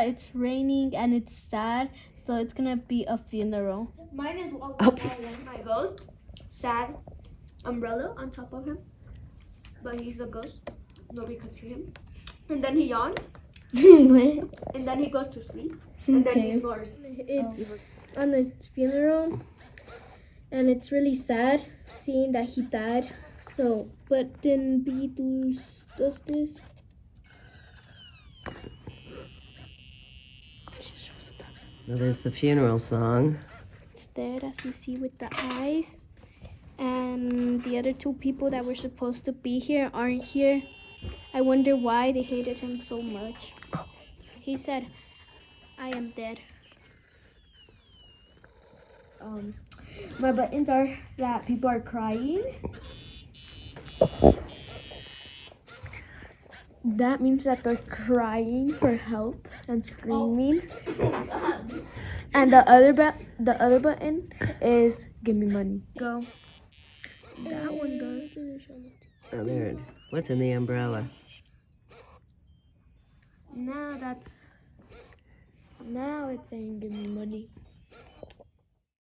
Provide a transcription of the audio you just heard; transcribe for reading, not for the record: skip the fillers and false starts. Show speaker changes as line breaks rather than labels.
It's raining and it's sad, so it's gonna be a funeral.
Mine is my ghost, sad, umbrella on top of him, but he's a ghost. Nobody could see him. And then he yawns, and then he goes to sleep, and then he snores.
It's on its funeral, and it's really sad seeing that he died. So, but then B does this.
Now there's the funeral song.
It's dead, as you see with the eyes. And the other two people that were supposed to be here aren't here. I wonder why they hated him so much. He said, "I am dead."
My buttons are that people are crying. That means that they're crying for help and screaming. And the other button is give me money. Go. That one goes.
Oh, there it. What's in the umbrella?
Now it's saying give me money.